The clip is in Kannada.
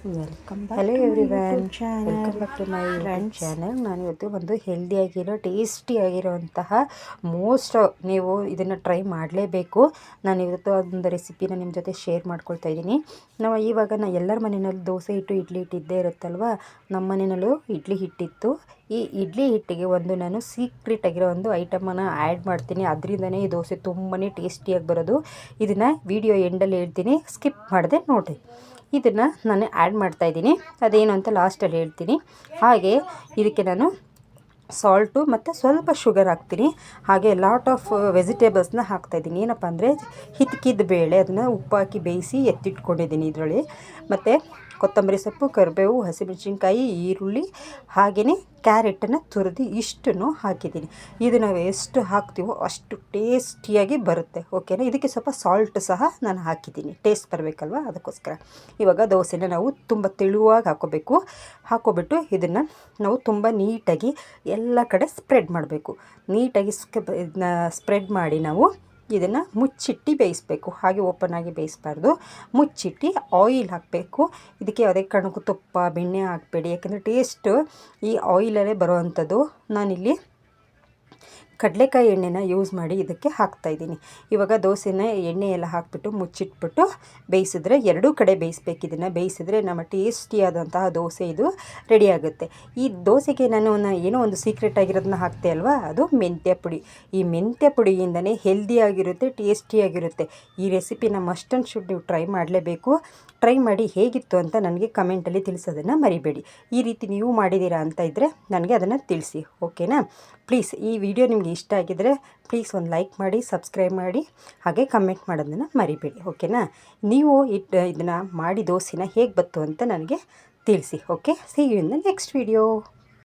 Welcome back hello to my everyone, YouTube channel. Welcome back to my YouTube friends, channel. ನಾನಿವತ್ತು ಒಂದು ಹೆಲ್ದಿಯಾಗಿರೋ ಟೇಸ್ಟಿಯಾಗಿರೋಂತಹ ನೀವು ಇದನ್ನು ಟ್ರೈ ಮಾಡಲೇಬೇಕು. ನಾನಿವತ್ತು ಒಂದು ರೆಸಿಪಿನ ನಿಮ್ಮ ಜೊತೆ ಶೇರ್ ಮಾಡ್ಕೊಳ್ತಾ ಇದ್ದೀನಿ. ಇವಾಗ ಎಲ್ಲರ ಮನೆಯಲ್ಲಿ ದೋಸೆ ಹಿಟ್ಟು, ಇಡ್ಲಿ ಹಿಟ್ಟು ಇದ್ದೇ ಇರುತ್ತಲ್ವ. ನಮ್ಮ ಮನೆಯಲ್ಲೂ ಇಡ್ಲಿ ಹಿಟ್ಟಿತ್ತು. ಈ ಇಡ್ಲಿ ಹಿಟ್ಟಿಗೆ ನಾನು ಸೀಕ್ರೆಟ್ ಆಗಿರೋ ಒಂದು ಐಟಮನ್ನು ಆ್ಯಡ್ ಮಾಡ್ತೀನಿ. ಅದರಿಂದನೇ ಈ ದೋಸೆ ತುಂಬಾ ಟೇಸ್ಟಿಯಾಗಿ ಬರೋದು. ಇದನ್ನು ವಿಡಿಯೋ ಎಂಡಲ್ಲಿ ಹೇಳ್ತೀನಿ, ಸ್ಕಿಪ್ ಮಾಡದೆ ನೋಡಿ. ಇದನ್ನು ನಾನು ಆ್ಯಡ್ ಮಾಡ್ತಾಯಿದ್ದೀನಿ, ಅದೇನು ಅಂತ ಲಾಸ್ಟಲ್ಲಿ ಹೇಳ್ತೀನಿ. ಹಾಗೆ ಇದಕ್ಕೆ ನಾನು ಸಾಲ್ಟು ಮತ್ತು ಸ್ವಲ್ಪ ಶುಗರ್ ಹಾಕ್ತೀನಿ. ಹಾಗೆ ಲಾಟ್ ಆಫ್ ವೆಜಿಟೇಬಲ್ಸ್ನ ಹಾಕ್ತಾಯಿದ್ದೀನಿ. ಏನಪ್ಪ ಅಂದರೆ ಹಿತ್ಕಿದ ಬೇಳೆ, ಅದನ್ನು ಉಪ್ಪು ಹಾಕಿ ಬೇಯಿಸಿ ಎತ್ತಿಟ್ಕೊಂಡಿದ್ದೀನಿ ಇದರಲ್ಲಿ. ಮತ್ತು ಕೊತ್ತಂಬರಿ ಸೊಪ್ಪು, ಕರಿಬೇವು, ಹಸಿಮೆಣಸಿನ್ಕಾಯಿ, ಈರುಳ್ಳಿ, ಹಾಗೆಯೇ ಕ್ಯಾರೆಟನ್ನು ತುರಿದು ಇಷ್ಟನ್ನು ಹಾಕಿದ್ದೀನಿ. ಇದು ನಾವು ಎಷ್ಟು ಹಾಕ್ತೀವೋ ಅಷ್ಟು ಟೇಸ್ಟಿಯಾಗಿ ಬರುತ್ತೆ. ಓಕೆನಾ. ಇದಕ್ಕೆ ಸ್ವಲ್ಪ ಸಾಲ್ಟ್ ಸಹ ನಾನು ಹಾಕಿದ್ದೀನಿ, ಟೇಸ್ಟ್ ಬರಬೇಕಲ್ವ, ಅದಕ್ಕೋಸ್ಕರ. ಇವಾಗ ದೋಸೆನ ನಾವು ತುಂಬ ತೆಳುವಾಗಿ ಹಾಕ್ಕೊಬಿಟ್ಟು ಇದನ್ನು ನಾವು ತುಂಬ ನೀಟಾಗಿ ಎಲ್ಲ ಕಡೆ ಸ್ಪ್ರೆಡ್ ಮಾಡಬೇಕು. ನೀಟಾಗಿ ಸ್ಪ್ರೆಡ್ ಮಾಡಿ ನಾವು ಇದನ್ನು ಮುಚ್ಚಿಟ್ಟು ಬೇಯಿಸಬೇಕು. ಹಾಗೆ ಓಪನ್ ಆಗಿ ಬೇಯಿಸಬಾರ್ದು, ಮುಚ್ಚಿಟ್ಟು ಆಯಿಲ್ ಹಾಕಬೇಕು. ಇದಕ್ಕೆ ಯಾವುದೇ ಕಾರಣಕ್ಕೂ ತುಪ್ಪ, ಬೆಣ್ಣೆ ಹಾಕಬೇಡಿ, ಯಾಕೆಂದರೆ ಟೇಸ್ಟು ಈ ಆಯಿಲಲ್ಲೇ ಬರೋವಂಥದ್ದು. ನಾನಿಲ್ಲಿ ಕಡಲೆಕಾಯಿ ಎಣ್ಣೆನ ಯೂಸ್ ಮಾಡಿ ಇದಕ್ಕೆ ಹಾಕ್ತಾಯಿದ್ದೀನಿ. ಇವಾಗ ದೋಸೆನ ಎಣ್ಣೆ ಎಲ್ಲ ಹಾಕಿಬಿಟ್ಟು ಮುಚ್ಚಿಟ್ಬಿಟ್ಟು ಬೇಯಿಸಿದ್ರೆ, ಎರಡೂ ಕಡೆ ಬೇಯಿಸ್ಬೇಕು. ಇದನ್ನು ಬೇಯಿಸಿದ್ರೆ ನಮ್ಮ ಟೇಸ್ಟಿಯಾದಂತಹ ದೋಸೆ ಇದು ರೆಡಿ ಆಗುತ್ತೆ. ಈ ದೋಸೆಗೆ ನಾನು ಏನೋ ಒಂದು ಸೀಕ್ರೆಟ್ ಆಗಿರೋದನ್ನ ಹಾಕ್ತೆ ಅಲ್ವಾ, ಅದು ಮೆಂತ್ಯ ಪುಡಿ. ಈ ಮೆಂತ್ಯ ಪುಡಿಯಿಂದನೇ ಹೆಲ್ದಿಯಾಗಿರುತ್ತೆ, ಟೇಸ್ಟಿಯಾಗಿರುತ್ತೆ. ಈ ರೆಸಿಪಿನ ಮಸ್ಟ್ ಆ್ಯಂಡ್ ಶುಡ್ ನೀವು ಟ್ರೈ ಮಾಡಲೇಬೇಕು. ಟ್ರೈ ಮಾಡಿ ಹೇಗಿತ್ತು ಅಂತ ನನಗೆ ಕಮೆಂಟಲ್ಲಿ ತಿಳಿಸೋದನ್ನು ಮರಿಬೇಡಿ. ಈ ರೀತಿ ನೀವು ಮಾಡಿದ್ದೀರಾ ಅಂತ ಇದ್ದರೆ ನನಗೆ ಅದನ್ನು ತಿಳಿಸಿ. ಓಕೆನಾ. ಪ್ಲೀಸ್ ಈ ವಿಡಿಯೋ ನಿಮಗೆ ಇಷ್ಟ ಆಗಿದ್ದರೆ ಪ್ಲೀಸ್ ಒಂದು ಲೈಕ್ ಮಾಡಿ, ಸಬ್ಸ್ಕ್ರೈಬ್ ಮಾಡಿ, ಹಾಗೆ ಕಮೆಂಟ್ ಮಾಡೋದನ್ನು ಮರಿಬೇಡಿ. ಓಕೆನಾ. ನೀವು ಇದನ್ನು ಮಾಡಿ ದೋಸೆನ ಹೇಗೆ ಬಂತು ಅಂತ ನನಗೆ ತಿಳಿಸಿ. Okay. See you in the next video.